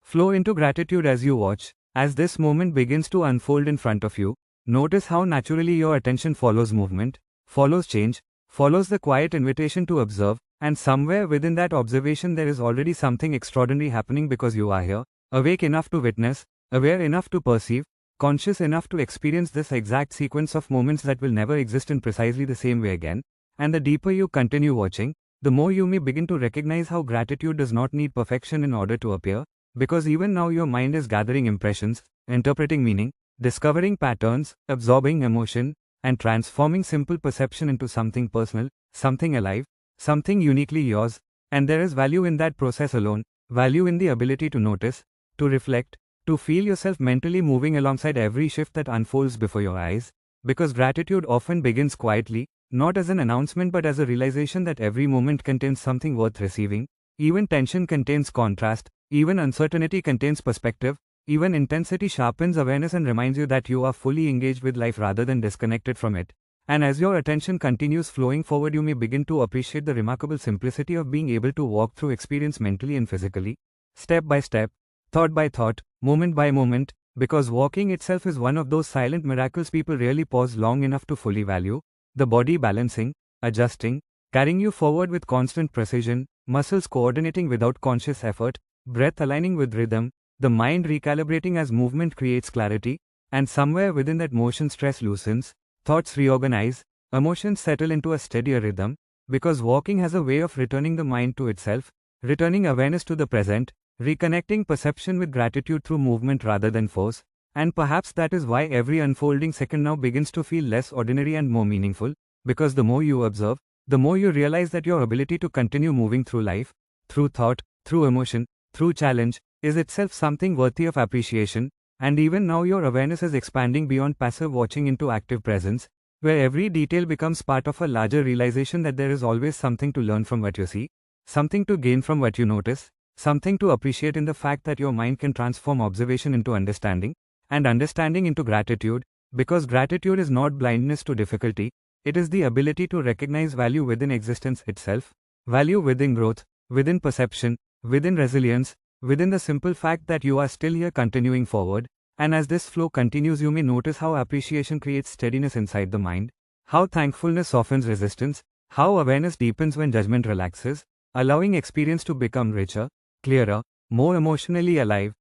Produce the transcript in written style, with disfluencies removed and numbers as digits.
Flow into gratitude as you watch. As this moment begins to unfold in front of you, notice how naturally your attention follows movement, follows change, follows the quiet invitation to observe, and somewhere within that observation there is already something extraordinary happening because you are here, awake enough to witness, aware enough to perceive, conscious enough to experience this exact sequence of moments that will never exist in precisely the same way again. And the deeper you continue watching, the more you may begin to recognize how gratitude does not need perfection in order to appear, because even now your mind is gathering impressions, interpreting meaning, discovering patterns, absorbing emotion, and transforming simple perception into something personal, something alive, something uniquely yours. And there is value in that process alone, value in the ability to notice, to reflect, to feel yourself mentally moving alongside every shift that unfolds before your eyes, because gratitude often begins quietly, not as an announcement but as a realization that every moment contains something worth receiving. Even tension contains contrast, even uncertainty contains perspective, even intensity sharpens awareness and reminds you that you are fully engaged with life rather than disconnected from it. And as your attention continues flowing forward, you may begin to appreciate the remarkable simplicity of being able to walk through experience mentally and physically, step by step, thought by thought, moment by moment, because walking itself is one of those silent miracles people rarely pause long enough to fully value. The body balancing, adjusting, carrying you forward with constant precision, muscles coordinating without conscious effort, breath aligning with rhythm, the mind recalibrating as movement creates clarity, and somewhere within that motion stress loosens, thoughts reorganize, emotions settle into a steadier rhythm, because walking has a way of returning the mind to itself, returning awareness to the present, reconnecting perception with gratitude through movement rather than force. And perhaps that is why every unfolding second now begins to feel less ordinary and more meaningful, because the more you observe, the more you realize that your ability to continue moving through life, through thought, through emotion, through challenge, is itself something worthy of appreciation. And even now your awareness is expanding beyond passive watching into active presence, where every detail becomes part of a larger realization that there is always something to learn from what you see, something to gain from what you notice, something to appreciate in the fact that your mind can transform observation into understanding, and understanding into gratitude, because gratitude is not blindness to difficulty, it is the ability to recognize value within existence itself, value within growth, within perception, within resilience, within the simple fact that you are still here continuing forward. And as this flow continues, you may notice how appreciation creates steadiness inside the mind, how thankfulness softens resistance, how awareness deepens when judgment relaxes, allowing experience to become richer, clearer, more emotionally alive,